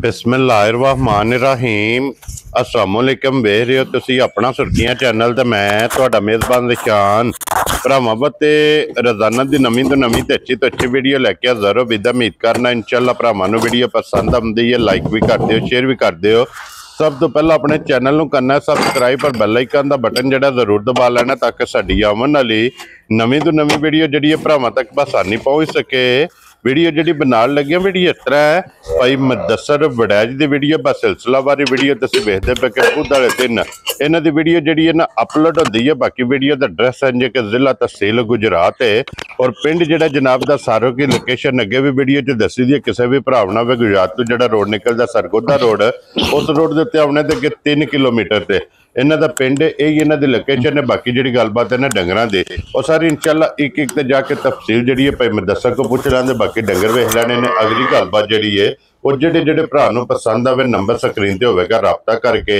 बिस्मिल्लाहिर्रहमानिर्रहीम अस्सलामुअलैकुम वेख रहे हो तुसी अपना सुर्खियां चैनल ते मैं तुहाडा मेज़बान निशान भरावां बते रोजाना दी नवीं तो नवीं ते अच्छी वीडियो लैके हाज़र हो। बिदा उम्मीद करना इंशाअल्लाह भरावां नूं वीडियो पसंद आउंदी है, लाइक भी कर दिओ, शेयर भी कर दिओ। सब तो पहला अपने चैनल नूं करना है सबसक्राइब और बैल आइकन दा बटन जिहड़ा जरूर दबा लेना ताकि साडी आवन वाली नवीं तो नवीं वीडियो जिहड़ी है भरावां तक बसानी पहुंच सके। वीडियो जी बनान लगे वीडियो इस तरह है भाई मुदस्सर वड़ैज की वीडियो बस सिलसिलावारी वीडियो तुम वेखते पे कि खुद वाले दिन इन्हों की वीडियो जी है ना अपलोड होती है। बाकी वीडियो का एड्रैस है जी कि जिला तहसील गुजरात है और पिंड जो जनाब का सारो की लोकेशन अगे भी वीडियो च दसी दी है। किसी भी भरा ना भी गुजरात तो जो रोड निकलता सरगोदा रोड उस रोड के उत्ते आने के 3 किलोमीटर से इन्हों का पिंड यही इन्हों की लोकेशन है। बाकी जी गलबात है ना डंगरां दे और सारी इंशाअल्लाह एक एक जाके तफसील जी है भाई मुदस्सर को पूछ लेंगे। बाकी डंगर वेख लेने ने अगली गलबात जी है और जेडे भरा पसंद आवे नंबर स्क्रीन पर होगा रबता करके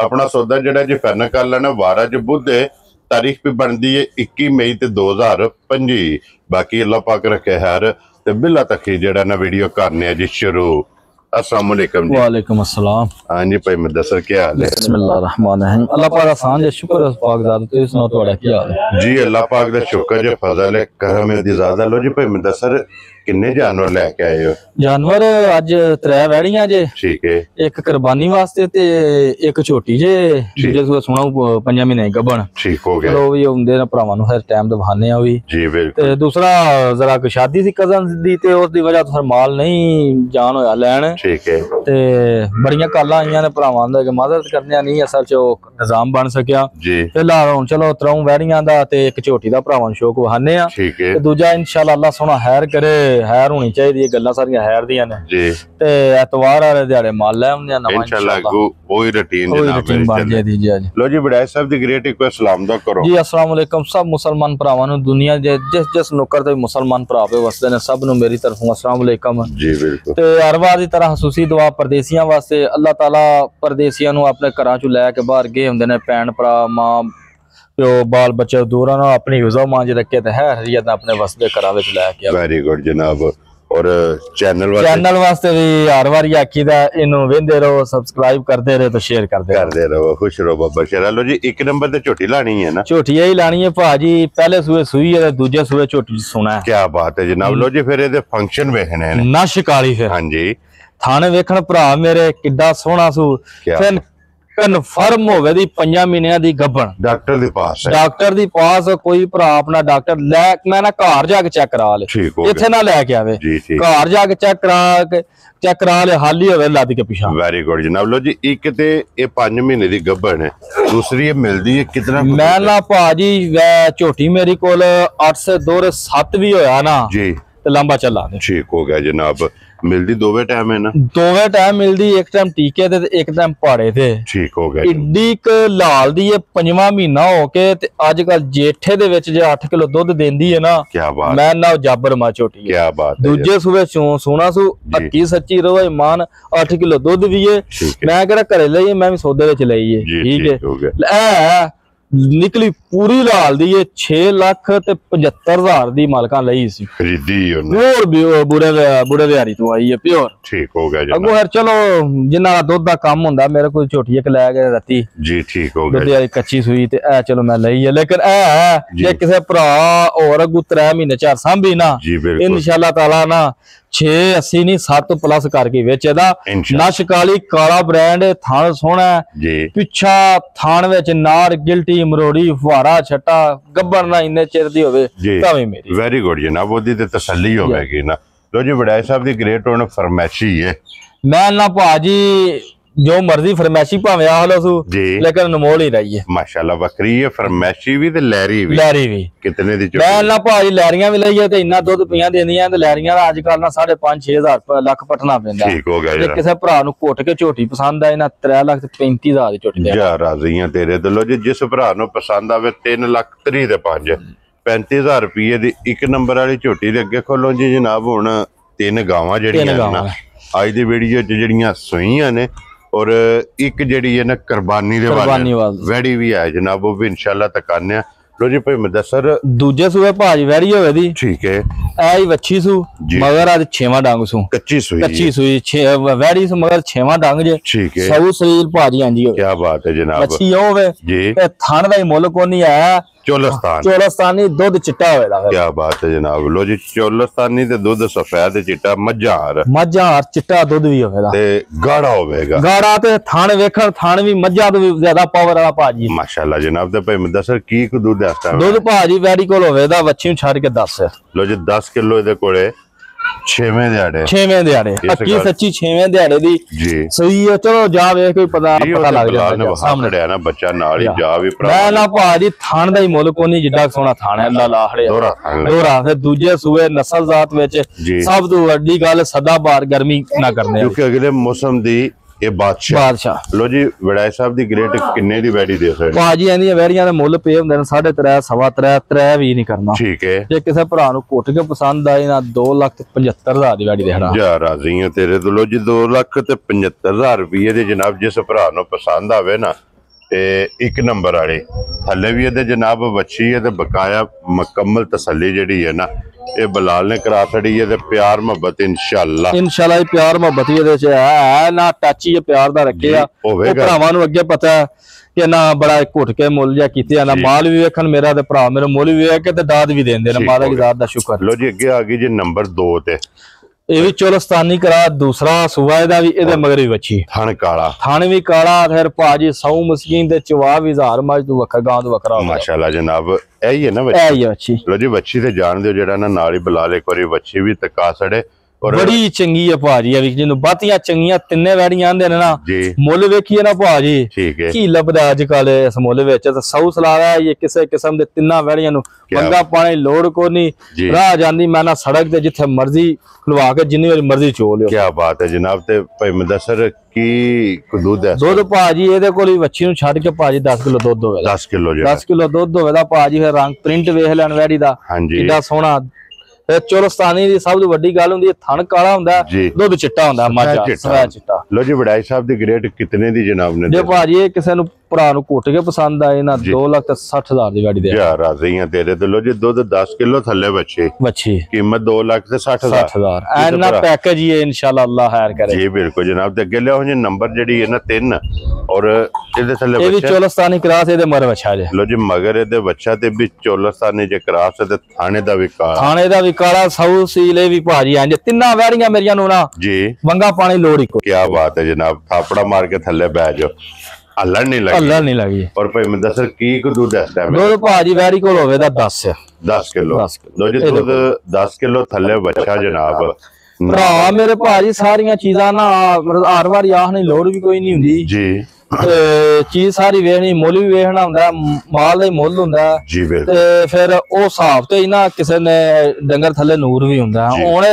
अपना सौदा जोड़ा जी फाइनल कर लेना। वार अज बुध तारीख भी बनती है 21 मई 2025। बाकी अल्लाह पाक रखे हैर तो बिला तक ही जरा ना वीडियो करने जी शुरू। अस्सलाम वालेकुम जी। वालेकुम अस्सलाम। हाँ जी भाई मुदस्सर क्या हाल है? बिस्मिल्लाहिर्रहमानिर्रहीम। अल्लाह पाक आसान है, शुक्र है पाक दा। तुसी सुनाओ तुम्हारा क्या हाल है? जी अल्लाह पाक दा शुक्र है, फजल है, करम है दी ज़्यादा। लो जी भाई मुदस्सर किन्ने जानवर लेके आए हो? जानवर अज 3 वैड़ियां जे, ठीक है, एक कुर्बानी वास्ते ते एक छोटी जे जिस सुना 5 महीने गबन। ठीक हो गया। चलो भी हुंदे ना भरावां नूं फिर टाइम ते बहाने आ भी जी बिल्कुल। ते दूसरा जरा को शादी सी कजन दी ते उस दी वजह तो फिर माल नहीं जान होया लैण। ठीक है, ते बड़ियां कालां आईयां ने भरावां दा कि मदद करने नहीं असल च निजाम बन सकिया जी। फिलहाल हुण चलो 3 वैड़ियां दा ते एक छोटी दा भरावां नूं शौक वहाने आ। ठीक है, ते दूजा इंशाअल्लाह अल्लाह सोहना हैर करे, हैर होनी चाहिए, गल्लां सारियां हैर दियां ने जी। ते एतवार वाले दिहाड़े माल लै आउंदे नवां इंशाअल्लाह वही रूटीन बन जाएगी जी। आज लो जी बड़ाई साहब दी ग्रेट एक सलाम दा करो जी। अस्सलाम वालेकुम सब मुसलमान भरावां नूं, दुनिया दे जिस जिस नुक्कर ते मुसलमान भरा पे वसदे ने सब नूं मेरी तरफों अस्सलाम वालेकुम जी। बिल्कुल। ते हर वार दी तरह खसूसी दुआ परदेसियां वास्ते अल्लाह ताला परदेसियां नूं अपने घरां चों लैके बाहर गए हुंदे ने, भैन भरा मां प्यो बाल बच्चे दूरां ना अपनी हिफ्ज़ो मांज रखे ते है हरियत अपने वसदे घरां विच लैके। वेरी गुड जनाब। और चैनल वास्ते भी हर बार आखीदा इनू वेंदे रहो, सब्सक्राइब करते रहो तो शेयर करते रहो। खुश रहो बाबा शेरा। लो जी एक नंबर ते झोटी लानी है ना? झोटी ही लानी है भाजी, पहले सूए सुई है, दूजे सूए झोटी सुना है। क्या बात है जनाब। लो जी फिर ये फंक्शन वेखने हैं नश काली फिर। हाँ जी, थाने वेखण भरा मेरे किड्डा सोहना सू फिर कन्फर्म होवे दी 5 महीने दी गब्बन। डॉक्टर दी पास कोई भरा अपना डॉक्टर लै मैं ना घर जाके चेक करा ले, इत्थे ना लैके आवे, घर जाके चेक करा ले हाली होवे लद के पिछा। वेरी गुड जनाब। लो जी एक ते ये 5 महीने दी गब्बन है, दूसरी ये मिलदी है कितना? मैं ना भाजी झोटी मेरी कोल 8 से 2 7 भी होया ना जी ते लंबा चला। ठीक हो गया जनाब। मिलदी दोवे टाइम है ना? दोवे टाइम मिलदी, एक टाइम टीके ते एक टाइम पहाड़े थे। ठीक हो गया। इड्डी क लाल दी है 5वां महीना होके ते अजकल जेठे दे विच जे 8 किलो दुध देंदी है ना। क्या बात। मैं ना जाबर मा छोटी। क्या बात। दूजे सूबे सोना सू हक्की सच्ची रहो ईमान 8 किलो दुध भी है। मैं कह घरे लईए, मैं भी सौदे विच लई है। ठीक है, निकली पूरी लाल दी 6,75,000 दी मालकां लई सी, खरीदी और बुरे बिहारी तो आई है प्योर। ठीक हो गया अगो यार। चलो जिन्ना दुध दा काम हुंदा मेरे कोल झोटी एक लै गए राती जी। ठीक हो गया। दुध कच्ची सुई ते चलो मैं लई है, लेकिन जे किसे भरा और अगू 3 महीने 4 सांभी ना इंशाअल्लाह ताला ना 680 नहीं 7 प्लस करके वेचेदा। नश काली काला ब्रांड, थान सोहना पिछा थान विच नार गिल्टी मरोड़ी फुहारा छट्टा गब्बर ना इन्ने चिर दी होवे तावी मेरी। वेरी गुड जनाब, ओदी ते तसल्ली होवेगी ना। लो जी बड़ाई साहब दी ग्रेट होने फरमाइशी है। मैं ना भाजी जो मर्जी फरमाइशी भावे आ लो सू लेकिन नमोल ही रही है। माशाल्लाह बकरी है, फरमाइशी भी ते लहरी भी। कितने दी? मैं ना भाजी लहरियां भी लई है ते इन्ना दुध पियां देंदियां ते लहरियां दा अजकल ना 5,500 लाख पटना पैंदा। ठीक हो गया। ते किसे भरा नूं घुट के झोटी पसंद आए ना 3,35,000 दी झोटी दे जा राज़ियां तेरे ते। लो जी जिस भरा नूं पसंद आवे 3,30,000 ते 35,000 रुपये दी एक नंबर वाली झोटी दे अगे खोलो जी जनाब। हुण 3 गावां जड़ियां ना अज दी वीडियो च जड़ियां सूईयां ने और एक जड़ी है ना कुर्बानी दे वाले वैड़ी भी है जनाब, वो भी इंशाअल्लाह तकाने ਲੋ ਜੀ ਭਾਈ ਮੁਦੱਸਰ ਦੂਜੇ ਸੂਏ ਭਾਜੀ ਵੈੜੀ ਹੋਵੇ ਦੀ ਠੀਕ ਹੈ ਐ ਹੀ ਵੱਛੀ ਸੂ ਮਗਰ ਅੱਜ 6ਵਾਂ ਡੰਗ ਸੂ ਕੱਚੀ ਸੂਈ ਵੈੜੀ ਸੂ ਮਗਰ 6ਵਾਂ ਡੰਗ ਜੇ ਠੀਕ ਹੈ ਸੌ ਸਰੀਰ ਭਾਜੀ ਹਾਂਜੀ ਹੋਵੇ ਕੀ ਬਾਤ ਹੈ ਜਨਾਬ ਵੱਛੀ ਹੋਵੇ ਜੀ ਤੇ ਥਣ ਦਾ ਹੀ ਮੁੱਲ ਕੋ ਨਹੀਂ ਆਇਆ ਚੋਲਸਤਾਨੀ ਦੁੱਧ ਚਿੱਟਾ ਹੋਵੇਗਾ ਕੀ ਬਾਤ ਹੈ ਜਨਾਬ ਲੋ ਜੀ ਚੋਲਸਤਾਨੀ ਤੇ ਦੁੱਧ ਸਫੈਦ ਚਿੱਟਾ ਮੱਝਾਂ ਚਿੱਟਾ ਦੁੱਧ ਵੀ ਹੋਵੇਗਾ ਤੇ ਗਾੜਾ ਹੋਵੇਗਾ ਗਾੜਾ ਤੇ ਥਣ ਵੇਖਣ ਥਣ ਵੀ ਮੱਝਾਂ ਤੋਂ ਵੀ ਜ਼ਿਆਦਾ ਪਾਵਰ ਵਾਲਾ ਭਾਜੀ ਮਾਸ਼ਾਅੱਲਾ ਜਨਾਬ ਤੇ ਭਾਈ ਮੁਦੱਸਰ ਕੀ ਕੁ ਦੁੱਧ ਇਸ ਟਾਈਮ ਦੁੱਧ ਭਾਜੀ ਵੈੜੀ ਕੋਲ ਹੋਵੇਗਾ ਵੱਛੀ ਨੂੰ ਛੱਡ ਕੇ 10 ਲੋ ਜੀ 10 ਕਿਲੋ ਇਹਦੇ ਕੋਲੇ 6ਵੇਂ ਦਿਹਾੜੇ ਅੱਕੀ ਸੱਚੀ 6ਵੇਂ ਦਿਹਾੜੇ ਦੀ ਜੀ ਸਹੀ ਹੈ ਚਲੋ ਜਾ ਵੇਖ ਕੋਈ ਪਤਾ ਲੱਗ ਜਾਂਦਾ ਸਾਹਮਣੇ ਨਾ ਬੱਚਾ ਨਾਲ ਹੀ ਜਾ ਵੀ ਭਰਾ ਮੈਂ ਨਾ ਭਾਜੀ ਥਣ ਦਾ ਹੀ ਮੁੱਲ ਕੋਈ ਨਹੀਂ ਜਿੱਡਾ ਸੋਹਣਾ ਥਣ ਹੈ ਅੱਲਾ ਲਾਹੜੇ ਦੋਰਾ ਫਿਰ ਦੂਜੇ ਸੂਏ ਨਸਲ ਜ਼ਾਤ ਵਿੱਚ ਸਭ ਤੋਂ ਵੱਡੀ ਗੱਲ ਸਦਾ ਬਾਰ ਗਰਮੀ ਨਾ ਕਰਨੇ ਕਿਉਂਕਿ ਅਗਲੇ ਮੌਸਮ ਦੀ ਇਹ ਬਾਦਸ਼ਾਹ ਲੋ ਜੀ ਵੜਾਈ ਸਾਹਿਬ ਦੀ ਗ੍ਰੇਟ ਕਿੰਨੇ ਦੀ ਵੈੜੀ ਦੇ ਸਕਦੇ ਭਾਜੀ ਇਹਦੀਆਂ ਵੈੜੀਆਂ ਦੇ ਮੁੱਲ ਪਏ ਹੁੰਦੇ ਨੇ 3.5 ਸਵਾ 3 ਵੀ ਨਹੀਂ ਕਰਨਾ ਠੀਕ ਹੈ ਜੇ ਕਿਸੇ ਭਰਾ ਨੂੰ ਘੁੱਟ ਕੇ ਪਸੰਦ ਆਏ ਨਾ 2,75,000 ਦੀ ਵੈੜੀ ਦੇਣਾ ਜਾ ਰਾਜ਼ੀ ਹਾਂ ਤੇਰੇ ਤੋਂ ਲੋ ਜੀ 2,75,000 ਰੁਪਏ ਦੇ ਜਨਾਬ ਜਿਸ ਭਰਾ ਨੂੰ ਪਸੰਦ ਆਵੇ ਨਾ ਤੇ ਇੱਕ ਨੰਬਰ ਵਾਲੇ ਥੱਲੇ ਵੀ ਇਹਦੇ ਜਨਾਬ ਵੱਛੀ ਹੈ ਤੇ ਬਕਾਇਆ ਮੁਕੰਮਲ ਤਸੱਲੀ ਜਿਹੜੀ ਹੈ ਨਾ ਇਹ ਬਲਾਲ ਨੇ ਕਰਾ ਛੜੀ ਹੈ ਤੇ ਪਿਆਰ ਮੁਹੱਬਤ ਇਨਸ਼ਾਅੱਲਾ ਇਹ ਪਿਆਰ ਮੁਹੱਬਤ ਵੀ ਇਹਦੇ ਚ ਹੈ ਨਾ ਟੱਚ ਹੀ ਪਿਆਰ ਦਾ ਰੱਖਿਆ ਉਹ ਭਰਾਵਾਂ ਨੂੰ ਅੱਗੇ ਪਤਾ ਕਿ ਨਾ ਬੜਾ ਘੁੱਟ ਕੇ ਮੁੱਲ ਜਾਂ ਕੀਤੇ ਨਾ ਮਾਲ ਵੀ ਵੇਖਣ ਮੇਰਾ ਤੇ ਭਰਾ ਮੇਰੇ ਮੁੱਲ ਵੀ ਵੇਖ ਕੇ ਤੇ ਦਾਦ ਵੀ ਦਿੰਦੇ ਨੇ ਮਾਤਾ ਦੀ ਦਾਤ ਦਾ ਸ਼ੁਕਰ ਲੋ ਜੀ ਅੱਗੇ ਆ ਗਈ ਜੀ ਨੰਬਰ 2 ਤੇ ਇਹ ਵੀ ਚੋਲਸਤਾਨੀ ਕਰਾ ਦੂਸਰਾ ਸੂਆ ਇਹਦਾ ਵੀ ਇਹਦੇ ਮਗਰ ਵੀ ਵੱਛੀ ਥਣ ਵੀ ਕਾਲਾ ਫਿਰ ਭਾਜੀ ਸੌ ਮਸਕੀਨ ਤੇ ਚਵਾ ਵੀ 1000 ਮੱਝ ਤੋਂ ਵੱਖਰਾ ਗਾਂ ਤੋਂ ਵੱਖਰਾ ਮਾਸ਼ਾਅੱਲਾ ਜਨਾਬ ਇਹੀ ਹੈ ਨਾ ਵੱਛੀ ਲੋ ਜੀ ਵੱਛੀ ਤੇ ਜਾਣਦੇ ਹੋ ਜਿਹੜਾ ਨਾ ਨਾਲ ਹੀ ਬਲਾਲ ਇੱਕ ਵਾਰੀ ਵੱਛੀ ਵੀ ਤਕਾ ਛੜੇ ਬੜੀ ਚੰਗੀ ਹੈ ਭਾਜੀ ਵੀ ਜਿਹਨੂੰ ਬਾਤੀਆਂ ਚੰਗੀਆਂ ਤਿੰਨੇ ਵੈੜੀਆਂ ਆਂਦੇ ਨੇ ਨਾ ਮੁੱਲ ਵੇਖੀਏ ਨਾ ਭਾਜੀ ਕੀ ਲੱਭਦਾ ਅੱਜ ਕੱਲ ਇਸ ਮੁੱਲ ਵਿੱਚ ਤਾਂ ਸੌ ਸਲਾਵਾ ਇਹ ਕਿਸੇ ਕਿਸਮ ਦੇ ਤਿੰਨਾਂ ਵੈੜੀਆਂ ਨੂੰ ਬੰਦਾ ਪਾਣੀ ਲੋੜ ਕੋ ਨਹੀਂ ਰਾਹ ਜਾਂਦੀ ਮੈਂ ਨਾ ਸੜਕ ਤੇ ਜਿੱਥੇ ਮਰਜ਼ੀ ਖਲਵਾ ਕੇ ਜਿੰਨੀ ਵਾਰੀ ਮਰਜ਼ੀ ਚੋ ਲਿਓ ਕੀ ਬਾਤ ਹੈ ਜਨਾਬ ਤੇ ਭਾਈ ਮੁਦੱਸਰ ਕੀ ਦੁੱਧ ਹੈ ਦੁੱਧ ਭਾਜੀ ਇਹਦੇ ਕੋਲ ਹੀ ਵੱਛੀ ਨੂੰ ਛੱਡ ਕੇ ਭਾਜੀ 10 ਕਿਲੋ ਦੁੱਧ ਹੋਵੇ 10 ਕਿਲੋ ਦੁੱਧ ਹੋਵੇਗਾ ਭਾਜੀ ਫਿਰ ਰੰਗ ਪ੍ਰਿੰਟ ਵੇਖ ਲੈਣ ਵੈੜੀ ਦਾ ਕਿੰਨਾ ਸੋਹਣਾ ਚੋਲਸਤਾਨੀ ਦੀ ਸਭ ਤੋਂ ਵੱਡੀ ਗੱਲ ਹੁੰਦੀ ਹੈ ਥਣ ਕਾਲਾ ਹੁੰਦਾ ਦੁੱਧ ਚਿੱਟਾ ਹੁੰਦਾ ਮਾਝਾ ਸਵੈ ਚਿੱਟਾ ਲੋ ਜੀ ਵੜਾਈ ਸਾਹਿਬ ਦੀ ਗ੍ਰੇਟ ਕਿਤਨੇ ਦੀ ਜਨਾਬ ਨੇ ਜੇ ਭਾਜੀ ਇਹ ਕਿਸੇ ਨੂੰ ਭਰਾ ਨੂੰ ਘੁੱਟ ਕੇ ਪਸੰਦ ਆਏ ਨਾ 2,60,000 ਦੀ ਗਾੜੀ ਦੇ ਯਾਰ ਰਾਜ਼ੀ ਆ ਤੇਰੇ ਤੇ ਲੋ ਜੀ ਦੁੱਧ 10 ਕਿਲੋ ਥੱਲੇ ਵੱਛੀ ਕੀਮਤ 2,60,000 ਐਨਾ ਪੈਕੇਜ ਹੀ ਹੈ ਇਨਸ਼ਾਅੱਲਾ ਅੱਲਾ ਖੈਰ ਕਰੇ ਜੀ ਬਿਲਕੁਲ ਜਨਾਬ ਤੇ ਅੱਗੇ ਲਿਆਓ ਜੀ ਨੰਬਰ ਜਿਹੜੀ ਹੈ ਨਾ 3 ਔਰ ਇਹਦੇ ਥੱਲੇ ਇਹ ਵੀ ਚੋਲਸਤਾਨੀ ਕਰਾਸ ਇਹਦੇ ਮਰ ਵੱਛਾ ਜੇ ਲੋ ਜੀ ਮਗਰ ਇਹਦੇ ਵੱਛਾ ਤੇ ਵੀ ਚੋਲਸਤਾਨੀ ਜੇ ਕਰਾਸ ਤੇ ਥਾਣੇ ਦਾ ਵੀ ਕਾਲਾ ਸੌ ਸੀਲੇ ਵੀ ਭਾਜੀ ਇੰਜ ਤਿੰਨਾਂ ਵੈੜੀਆਂ ਮੇਰੀਆਂ ਨੂੰ ਨਾ ਜੀ ਵੰਗਾ ਪਾਣੀ ਲੋੜ ਇੱਕੋ ਕੀ ਬਾਤ ਹੈ ਜਨਾਬ ਥਾਪੜਾ ਮਾਰ ਕੇ ਥੱਲੇ ਬਹਿ ਜਾਓ ਹੱਲਣ ਨਹੀਂ ਲੱਗੀ ਔਰ ਭਾਈ ਮੁਦੱਸਰ ਕੀ ਕੁ ਦੁੱਧ ਇਸ ਟਾਈਮ ਦੁੱਧ ਭਾਜੀ ਵੈੜੀ ਕੋਲ ਹੋਵੇ ਤਾਂ 10 ਕਿਲੋ ਲੋ ਜੀ ਦੁੱਧ 10 ਕਿਲੋ ਥੱਲੇ ਵੱਛਾ ਜਨਾਬ ਭਰਾ ਮੇਰੇ ਭਾਜੀ ਸਾਰੀਆਂ ਚੀਜ਼ਾਂ ਨਾ ਹਰ ਵਾਰੀ ਆਹ ਨਹੀਂ ਲੋੜ ਵੀ ਕੋਈ ਨਹੀਂ ਹੁੰਦੀ ਜੀ ਚੀਜ਼ ਸਾਰੀ ਵੇਖਣੀ ਮੁੱਲ ਵੀ ਵੇਖਣਾ ਹੁੰਦਾ ਮਾਲ ਦਾ ਹੀ ਮੁੱਲ ਹੁੰਦਾ ਤੇ ਫਿਰ ਉਹ ਹਿਸਾਬ ਤੇ ਹੀ ਨਾ ਕਿਸੇ ਨੇ ਡੰਗਰ ਥੱਲੇ ਨੂਰ ਵੀ ਹੁੰਦਾ ਹੁਣ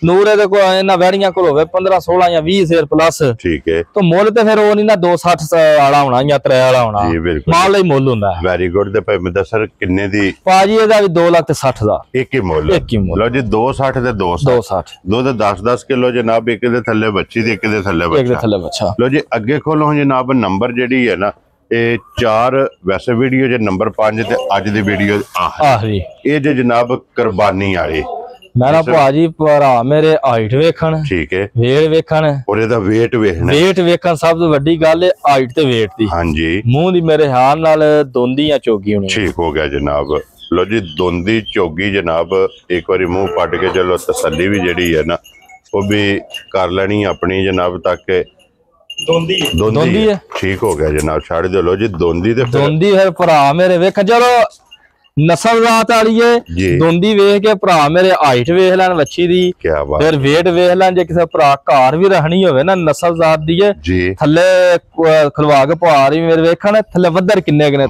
ਨੂਰ ਇਹਦੇ ਕੋਲ ਇਹਨਾਂ ਵੈੜੀਆਂ ਕੋਲ ਹੋਵੇ 15 16 ਜਾਂ 20 ਸੇਰ ਪਲੱਸ ਠੀਕ ਹੈ ਤਾਂ ਮੁੱਲ ਤੇ ਫਿਰ ਉਹ ਨਹੀਂ ਨਾ 260 ਵਾਲਾ ਹੋਣਾ ਜਾਂ 3 ਵਾਲਾ ਹੋਣਾ ਮਾਲ ਦਾ ਹੀ ਮੁੱਲ ਹੁੰਦਾ ਵੈਰੀ ਗੁੱਡ ਤੇ ਭਾਈ ਮੁਦੱਸਰ ਕਿੰਨੇ ਦੀ ਭਾਜੀ ਇਹਦਾ ਵੀ 2,60,000 ਇੱਕ ਹੀ ਮੁੱਲ ਲਓ ਜੀ 260 ਤੇ 260 ਦੁੱਧ 10 ਕਿਲੋ ਜਨਾਬ ਇੱਕ ਦੇ ਥੱਲੇ ਬੱਚੀ ਤੇ ਇੱਕ ਦੇ ਥੱਲੇ ਬੱਚਾ ਲਓ ਜੀ ਅੱਗੇ ਖੋਲੋ ਜਨਾਬ ਨੰਬਰ ਜਿਹੜੀ ਹੈ ਨਾ ਇਹ 4 ਵੈਸੇ ਵੀਡੀਓ ਜੇ ਨੰਬਰ 5 ਤੇ ਅੱਜ ਦੀ ਵੀਡੀਓ ਆਖਰੀ ਇਹ ਜੇ ਜਨਾਬ ਕੁਰਬਾਨੀ ਵਾਲੇ ਮੈਂ ਨਾ ਭਾਜੀ ਭਰਾ ਮੇਰੇ ਹਾਈਟ ਵੇਖਣ ਠੀਕ ਹੈ ਵੇਟ ਵੇਖਣ ਔਰ ਇਹਦਾ ਵੇਟ ਵੇਖਣ ਸਭ ਤੋਂ ਵੱਡੀ ਗੱਲ ਹੈ ਹਾਈਟ ਤੇ ਵੇਟ ਦੀ ਹਾਂਜੀ ਮੂੰਹ ਦੀ ਮੇਰੇ ਹਾਲ ਨਾਲ ਦੋਂਦੀ ਜਾਂ ਚੋਗੀ ਹੋਣੀ ਠੀਕ ਹੋ ਗਿਆ ਜਨਾਬ ਲੋ ਜੀ ਦੋਂਦੀ ਚੋਗੀ ਜਨਾਬ ਇੱਕ ਵਾਰੀ ਮੂੰਹ ਪੱਟ ਕੇ ਚਲੋ ਤਸੱਲੀ ਵੀ ਜਿਹੜੀ ਹੈ ਨਾ ਉਹ ਵੀ ਕਰ ਲੈਣੀ ਆਪਣੀ ਜਨਾਬ ਤੱਕ ਦੋਂਦੀ ਹੈ ਠੀਕ ਹੋ ਗਿਆ ਜਨਾਬ ਛੱਡ ਦਿਓ ਲੋ ਜੀ ਦੋਂਦੀ ਹੈ ਭਰਾ ਮੇਰੇ ਵੇਖ ਚਲੋ ਨਸਲ ਰਾਤ ਵਾਲੀ ਏ ਦੋਂਦੀ ਵੇਖ ਕੇ ਭਰਾ ਮੇਰੇ ਹਾਈਟ ਵੇਖ ਲੈਣ ਵੱਛੀ ਦੀ ਫਿਰ ਵੇਟ ਵੇਖ ਲੈਣ ਜੇ ਕਿਸੇ ਭਰਾ ਘਰ ਵੀ ਰਹਿਣੀ ਹੋਵੇ ਨਾ ਨਸਲ ਜ਼ਾਤ ਦੀ ਏ ਥੱਲੇ ਖਲਵਾ ਕੇ ਪਾ ਰਹੀ ਮੇਰੇ ਵੇਖਣ ਥੱਲੇ ਵੱਧਰ ਕਿੰਨੇ ਨੇ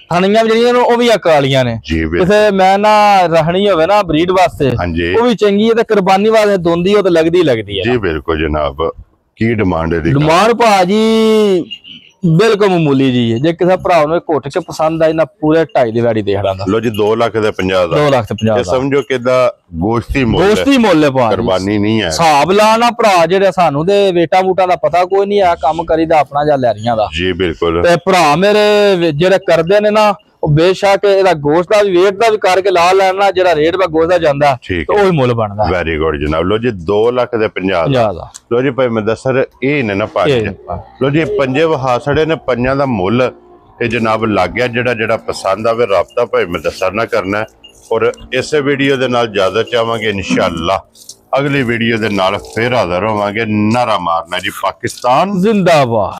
ਥਣੀਆਂ ਵੀ ਜਿਹੜੀਆਂ ਨੇ ਉਹ ਵੀ ਅਕਾਲੀਆਂ ਨੇ ਕਿਸੇ ਮੈਂ ਨਾ ਰਹਿਣੀ ਹੋਵੇ ਨਾ ਬਰੀਡ ਵਾਸਤੇ ਉਹ ਵੀ ਚੰਗੀ ਹੈ ਤੇ ਕੁਰਬਾਨੀ ਵਾਸਤੇ ਦੋਂਦੀ ਉਹ ਤਾਂ ਲੱਗਦੀ ਹੈ ਜੀ ਬਿਲਕੁਲ ਜਨਾਬ ਕੀ ਡਿਮਾਂਡ ਹੈ ਡਿਮਾਂਡ ਭਾਜੀ ਬਿਲਕੁਲ ਮਾਮੂਲੀ ਜੀ ਜੇ ਕਿਸੇ ਭਰਾ ਨੂੰ ਘੁੱਟ ਕੇ ਪਸੰਦ ਆਈ ਨਾ ਪੂਰੇ 2.5 ਦੀ ਵੈੜੀ ਦੇਖ ਲਾਂਦਾ ਲੋ ਜੀ 2,50,000 2,50,000 ਸਮਝੋ ਕਿਦਾ ਗੋਸ਼ਤੀ ਮੁੱਲ ਹੈ ਭਾਜੀ ਕੁਰਬਾਨੀ ਨਹੀਂ ਹੈ ਹਿਸਾਬ ਲਾ ਨਾ ਭਰਾ ਜਿਹੜੇ ਸਾਨੂੰ ਤੇ ਵੇਟਾ ਬੂਟਾ ਦਾ ਪਤਾ ਕੋਈ ਨਹੀਂ ਆ ਕੰਮ ਕਰੀਦਾ ਆਪਣਾ ਜਾਂ ਲੈਰੀਆਂ ਦਾ ਜੀ ਬਿਲਕੁਲ ਤੇ ਭਰਾ ਮੇਰੇ ਜਿਹੜੇ ਕਰਦੇ ਨੇ ਨਾ ਉਹ ਬੇਸ਼ੱਕ ਇਹਦਾ ਗੋਸ਼ਤ ਦਾ ਵੀ weight ਦਾ ਵੀ ਕਰਕੇ ਲਾ ਲੈਣਾ, ਜਿਹੜਾ ਰੇਟ ਵਾ ਗੋਸ਼ਤ ਦਾ ਜਾਂਦਾ ਤੇ ਉਹੀ ਮੁੱਲ ਬਣਦਾ। ਵੈਰੀ ਗੁੱਡ ਜਨਾਬ। ਲੋ ਜੀ 2,50,000 ਦਾ। ਲੋ ਜੀ ਭਾਈ ਮੁਦੱਸਰ ਇਹ ਨੇ ਨਾ ਪੰਜ। ਲੋ ਜੀ ਪੰਜੇ ਵਹਾ ਛੜੇ ਨੇ, ਪੰਜਾਂ ਦਾ ਮੁੱਲ ਇਹ ਜਨਾਬ ਲੱਗ ਗਿਆ। ਜਿਹੜਾ ਪਸੰਦ ਆਵੇ ਰਾਬਤਾ ਭਾਈ ਮੁਦੱਸਰ ਨਾਲ ਕਰਨਾ। ਔਰ ਇਸੇ ਵੀਡੀਓ ਦੇ ਨਾਲ ਇਜਾਜ਼ਤ ਚਾਹਾਂਗੇ, ਇਨਸ਼ਾਅੱਲਾ ਅਗਲੀ ਵੀਡੀਓ ਦੇ ਨਾਲ ਫਿਰ ਹਾਜ਼ਰ ਹੋਵਾਂਗੇ। ਨਾਰਾ ਮਾਰਨਾ ਜੀ ਪਾਕਿਸਤਾਨ ਜ਼ਿੰਦਾਬਾਦ।